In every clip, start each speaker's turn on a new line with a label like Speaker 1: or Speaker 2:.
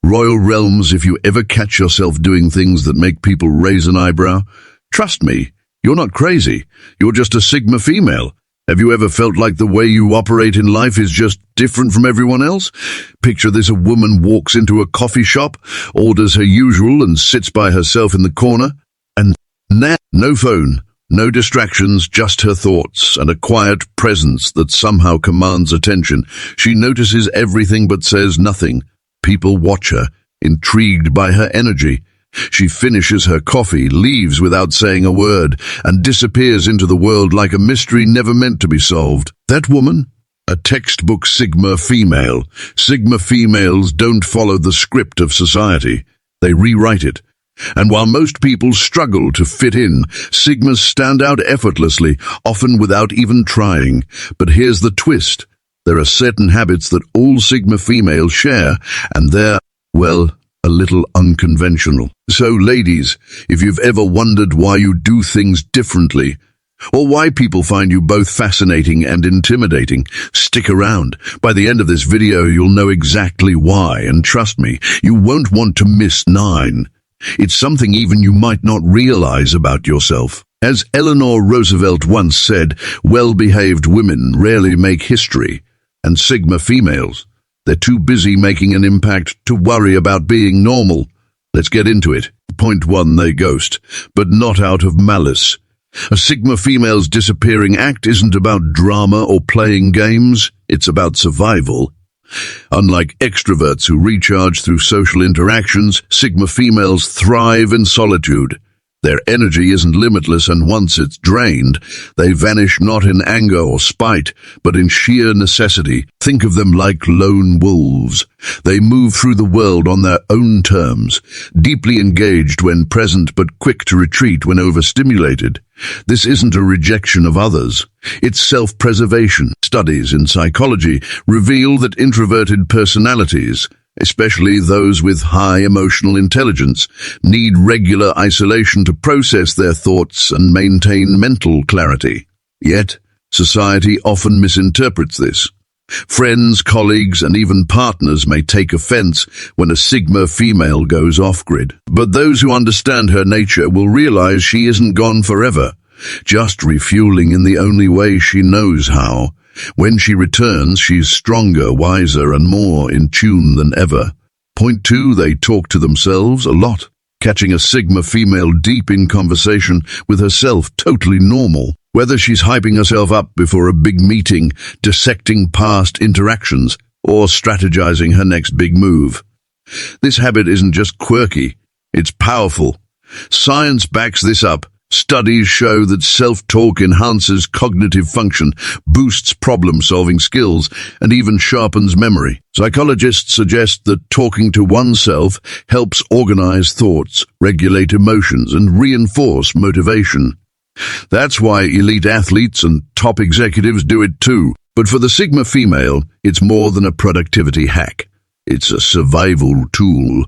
Speaker 1: Royal Realms, if you ever catch yourself doing things that make people raise an eyebrow, trust me, you're not crazy. You're just a Sigma female. Have you ever felt like the way you operate in life is just different from everyone else? Picture this: a woman walks into a coffee shop, orders her usual and sits by herself in the corner, and no phone, no distractions, just her thoughts and a quiet presence that somehow commands attention. She notices everything but says nothing. People watch her, intrigued by her energy. She finishes her coffee, leaves without saying a word, and disappears into the world like a mystery never meant to be solved. That woman? A textbook Sigma female. Sigma females don't follow the script of society. They rewrite it. And while most people struggle to fit in, Sigmas stand out effortlessly, often without even trying. But here's the twist. There are certain habits that all Sigma females share, and they're, well, a little unconventional. So ladies, if you've ever wondered why you do things differently, or why people find you both fascinating and intimidating, stick around. By the end of this video, you'll know exactly why, and trust me, you won't want to miss 9. It's something even you might not realize about yourself. As Eleanor Roosevelt once said, well-behaved women rarely make history, and Sigma females, they're too busy making an impact to worry about being normal. Let's get into it. Point 1, they ghost, but not out of malice. A Sigma female's disappearing act isn't about drama or playing games, it's about survival. Unlike extroverts who recharge through social interactions, Sigma females thrive in solitude. Their energy isn't limitless, and once it's drained, they vanish not in anger or spite, but in sheer necessity. Think of them like lone wolves. They move through the world on their own terms, deeply engaged when present but quick to retreat when overstimulated. This isn't a rejection of others. It's self-preservation. Studies in psychology reveal that introverted personalities, especially those with high emotional intelligence, need regular isolation to process their thoughts and maintain mental clarity. Yet, society often misinterprets this. Friends, colleagues, and even partners may take offense when a Sigma female goes off-grid. But those who understand her nature will realize she isn't gone forever, just refueling in the only way she knows how. When she returns, she's stronger, wiser, and more in tune than ever. Point 2, they talk to themselves a lot. Catching a Sigma female deep in conversation with herself, totally normal. Whether she's hyping herself up before a big meeting, dissecting past interactions, or strategizing her next big move. This habit isn't just quirky, it's powerful. Science backs this up. Studies show that self-talk enhances cognitive function, boosts problem-solving skills, and even sharpens memory. Psychologists suggest that talking to oneself helps organize thoughts, regulate emotions, and reinforce motivation. That's why elite athletes and top executives do it too. But for the Sigma female, it's more than a productivity hack. It's a survival tool.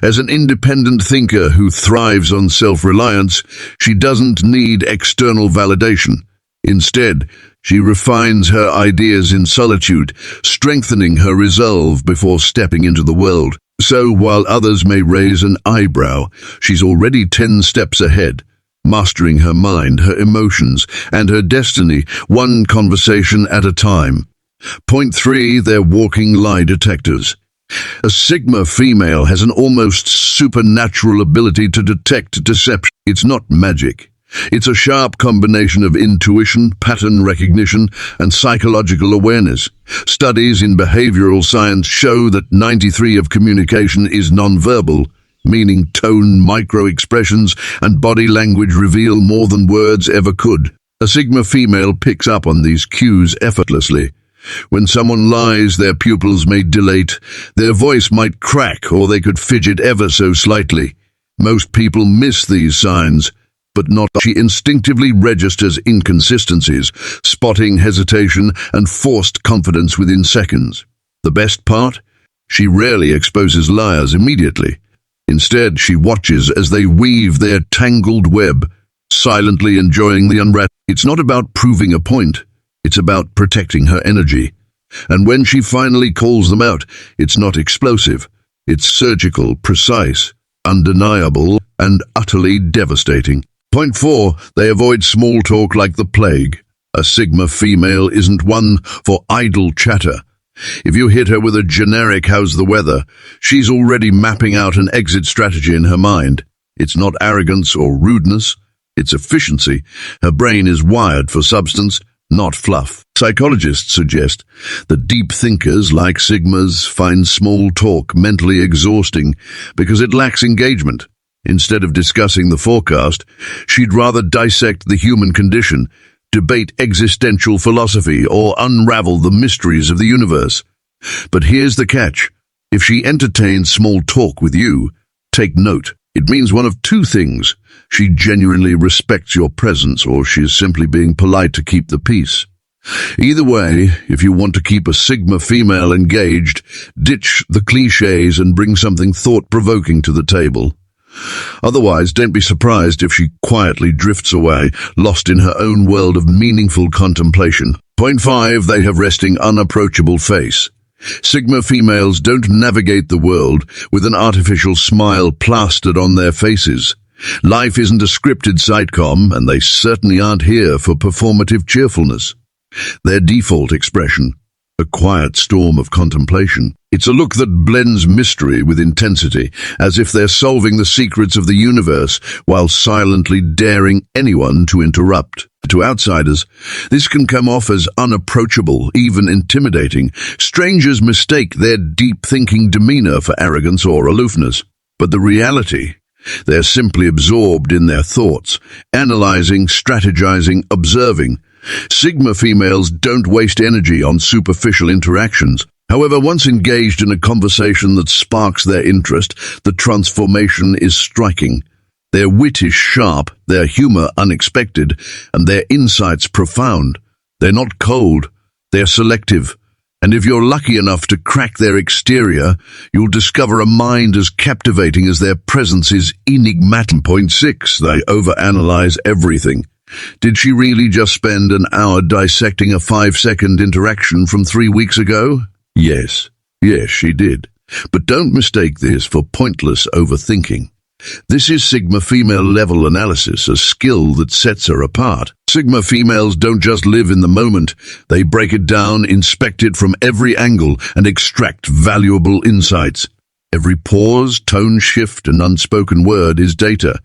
Speaker 1: As an independent thinker who thrives on self-reliance, she doesn't need external validation. Instead, she refines her ideas in solitude, strengthening her resolve before stepping into the world. So while others may raise an eyebrow, she's already 10 steps ahead, mastering her mind, her emotions, and her destiny, one conversation at a time. Point 3, they're walking lie detectors. A Sigma female has an almost supernatural ability to detect deception. It's not magic. It's a sharp combination of intuition, pattern recognition, and psychological awareness. Studies in behavioral science show that 93% of communication is nonverbal, meaning tone, micro-expressions, and body language reveal more than words ever could. A Sigma female picks up on these cues effortlessly. When someone lies, their pupils may dilate, their voice might crack, or they could fidget ever so slightly. Most people miss these signs, but not she instinctively registers inconsistencies, spotting hesitation and forced confidence within seconds. The best part? She rarely exposes liars immediately. Instead, she watches as they weave their tangled web, silently enjoying the unravel. It's not about proving a point. It's about protecting her energy. And when she finally calls them out, it's not explosive. It's surgical, precise, undeniable, and utterly devastating. Point 4. They avoid small talk like the plague. A Sigma female isn't one for idle chatter. If you hit her with a generic "how's the weather," she's already mapping out an exit strategy in her mind. It's not arrogance or rudeness, it's efficiency. Her brain is wired for substance, not fluff. Psychologists suggest that deep thinkers like Sigmas find small talk mentally exhausting because it lacks engagement. Instead of discussing the forecast, she'd rather dissect the human condition, debate existential philosophy, or unravel the mysteries of the universe. But here's the catch. If she entertains small talk with you, take note. It means one of two things. She genuinely respects your presence, or she is simply being polite to keep the peace. Either way, if you want to keep a Sigma female engaged, ditch the cliches and bring something thought-provoking to the table. Otherwise, don't be surprised if she quietly drifts away, lost in her own world of meaningful contemplation. Point 5. They have resting, unapproachable face. Sigma females don't navigate the world with an artificial smile plastered on their faces. Life isn't a scripted sitcom, and they certainly aren't here for performative cheerfulness. Their default expression, a quiet storm of contemplation. It's a look that blends mystery with intensity, as if they're solving the secrets of the universe while silently daring anyone to interrupt. To outsiders, this can come off as unapproachable, even intimidating. Strangers mistake their deep-thinking demeanor for arrogance or aloofness. But the reality, they're simply absorbed in their thoughts, analyzing, strategizing, observing. Sigma females don't waste energy on superficial interactions. However, once engaged in a conversation that sparks their interest, the transformation is striking. Their wit is sharp, their humor unexpected, and their insights profound. They're not cold, they're selective. And if you're lucky enough to crack their exterior, you'll discover a mind as captivating as their presence is enigmatic. Point 6. They overanalyze everything. Did she really just spend an hour dissecting a 5-second interaction from 3 weeks ago? Yes, she did. But don't mistake this for pointless overthinking. This is Sigma female level analysis, a skill that sets her apart. Sigma females don't just live in the moment. They break it down, inspect it from every angle, and extract valuable insights. Every pause, tone shift, and unspoken word is data.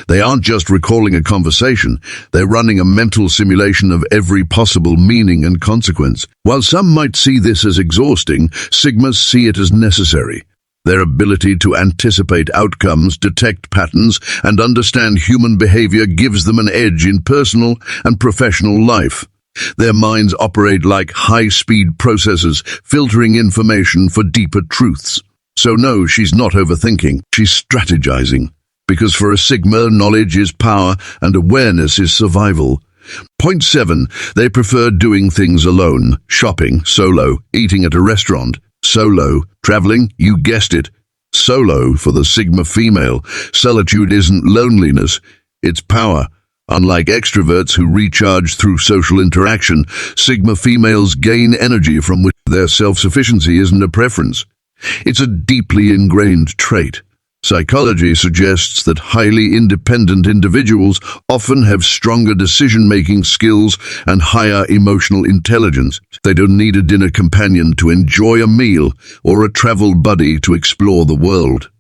Speaker 1: They aren't just recalling a conversation, they're running a mental simulation of every possible meaning and consequence. While some might see this as exhausting, Sigmas see it as necessary. Their ability to anticipate outcomes, detect patterns, and understand human behavior gives them an edge in personal and professional life. Their minds operate like high-speed processors, filtering information for deeper truths. So no, she's not overthinking, she's strategizing. Because for a Sigma, knowledge is power and awareness is survival. Point 7. They prefer doing things alone. Shopping, solo. Eating at a restaurant, solo. Traveling, you guessed it, solo. For the Sigma female, solitude isn't loneliness, it's power. Unlike extroverts who recharge through social interaction, Sigma females gain energy from which their self-sufficiency isn't a preference. It's a deeply ingrained trait. Psychology suggests that highly independent individuals often have stronger decision-making skills and higher emotional intelligence. They don't need a dinner companion to enjoy a meal or a travel buddy to explore the world.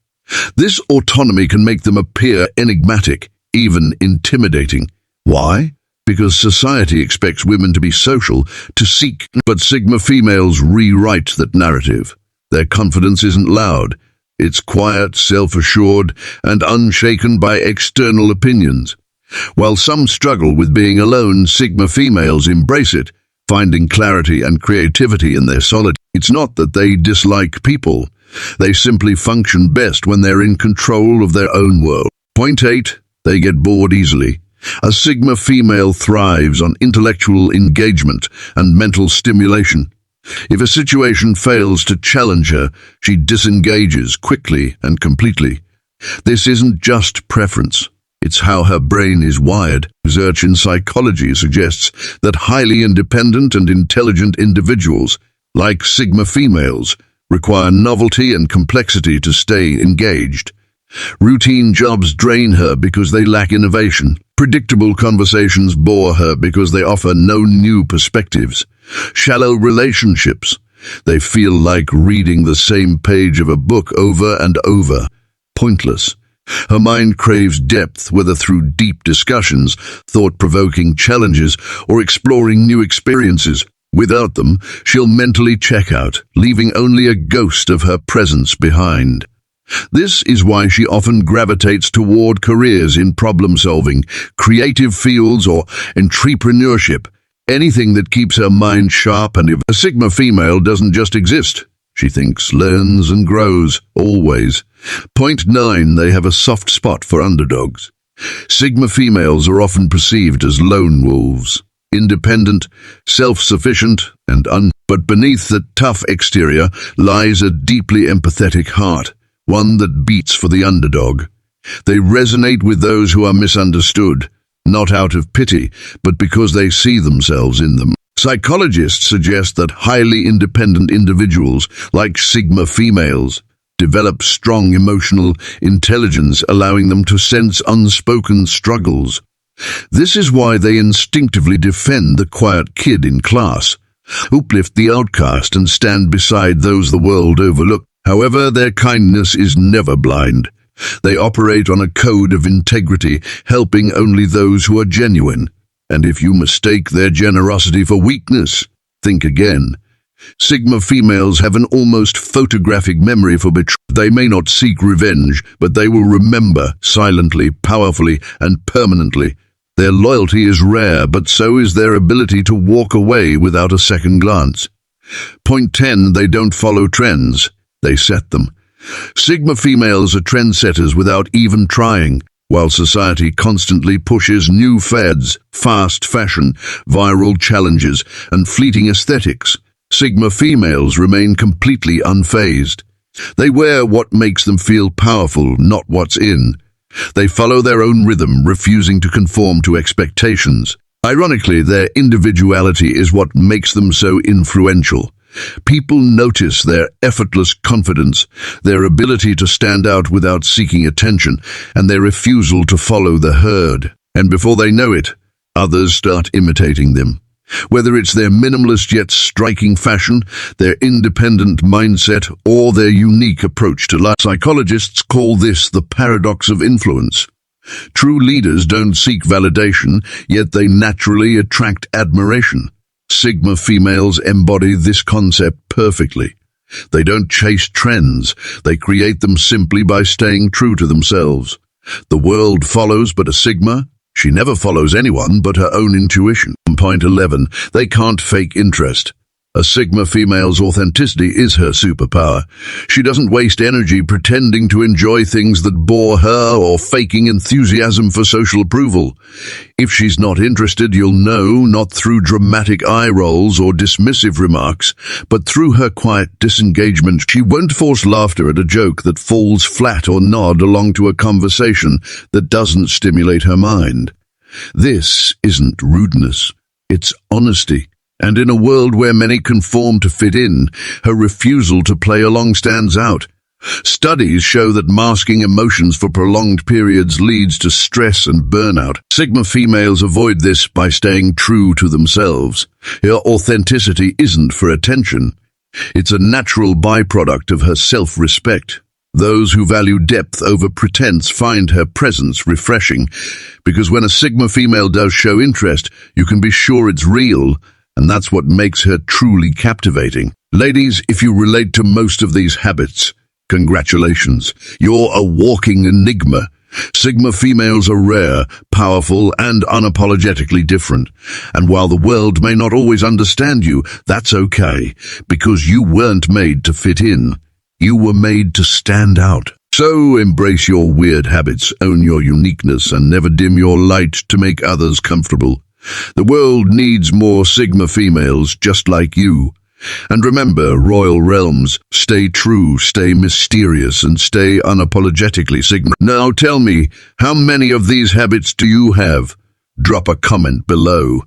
Speaker 1: This autonomy can make them appear enigmatic, even intimidating. Why? Because society expects women to be social, to seek, but Sigma females rewrite that narrative. Their confidence isn't loud. It's quiet, self-assured, and unshaken by external opinions. While some struggle with being alone, Sigma females embrace it, finding clarity and creativity in their solitude. It's not that they dislike people. They simply function best when they're in control of their own world. Point 8. They get bored easily. A Sigma female thrives on intellectual engagement and mental stimulation. If a situation fails to challenge her, she disengages quickly and completely. This isn't just preference. It's how her brain is wired. Research in psychology suggests that highly independent and intelligent individuals, like Sigma females, require novelty and complexity to stay engaged. Routine jobs drain her because they lack innovation. Predictable conversations bore her because they offer no new perspectives. Shallow relationships. They feel like reading the same page of a book over and over. Pointless. Her mind craves depth, whether through deep discussions, thought-provoking challenges, or exploring new experiences. Without them, she'll mentally check out, leaving only a ghost of her presence behind. This is why she often gravitates toward careers in problem-solving, creative fields, or entrepreneurship, anything that keeps her mind sharp. And if a Sigma female doesn't just exist, she thinks, learns, and grows, always. Point 9. They have a soft spot for underdogs. Sigma females are often perceived as lone wolves, independent, self-sufficient, and but beneath the tough exterior lies a deeply empathetic heart, one that beats for the underdog. They resonate with those who are misunderstood, not out of pity, but because they see themselves in them. Psychologists suggest that highly independent individuals, like Sigma females, develop strong emotional intelligence, allowing them to sense unspoken struggles. This is why they instinctively defend the quiet kid in class, uplift the outcast, and stand beside those the world overlooks. However, their kindness is never blind. They operate on a code of integrity, helping only those who are genuine. And if you mistake their generosity for weakness, think again. Sigma females have an almost photographic memory for betrayal. They may not seek revenge, but they will remember silently, powerfully, and permanently. Their loyalty is rare, but so is their ability to walk away without a second glance. Point 10. They don't follow trends. They set them. Sigma females are trendsetters without even trying. While society constantly pushes new fads, fast fashion, viral challenges, and fleeting aesthetics, Sigma females remain completely unfazed. They wear what makes them feel powerful, not what's in. They follow their own rhythm, refusing to conform to expectations. Ironically, their individuality is what makes them so influential. People notice their effortless confidence, their ability to stand out without seeking attention, and their refusal to follow the herd. And before they know it, others start imitating them. Whether it's their minimalist yet striking fashion, their independent mindset, or their unique approach to life. Psychologists call this the paradox of influence. True leaders don't seek validation, yet they naturally attract admiration. Sigma females embody this concept perfectly. They don't chase trends, they create them simply by staying true to themselves. The world follows but a Sigma. She never follows anyone but her own intuition. Point 11. They can't fake interest. A Sigma female's authenticity is her superpower. She doesn't waste energy pretending to enjoy things that bore her or faking enthusiasm for social approval. If she's not interested, you'll know, not through dramatic eye rolls or dismissive remarks, but through her quiet disengagement. She won't force laughter at a joke that falls flat or nod along to a conversation that doesn't stimulate her mind. This isn't rudeness, it's honesty. And in a world where many conform to fit in, her refusal to play along stands out. Studies show that masking emotions for prolonged periods leads to stress and burnout. Sigma females avoid this by staying true to themselves. Her authenticity isn't for attention. It's a natural byproduct of her self-respect. Those who value depth over pretense find her presence refreshing, because when a Sigma female does show interest, you can be sure it's real, and that's what makes her truly captivating. Ladies, if you relate to most of these habits, congratulations. You're a walking enigma. Sigma females are rare, powerful, and unapologetically different. And while the world may not always understand you, that's okay, because you weren't made to fit in. You were made to stand out. So embrace your weird habits, own your uniqueness, and never dim your light to make others comfortable. The world needs more Sigma females just like you. And remember, Royal Realms, stay true, stay mysterious, and stay unapologetically Sigma. Now tell me, how many of these habits do you have? Drop a comment below.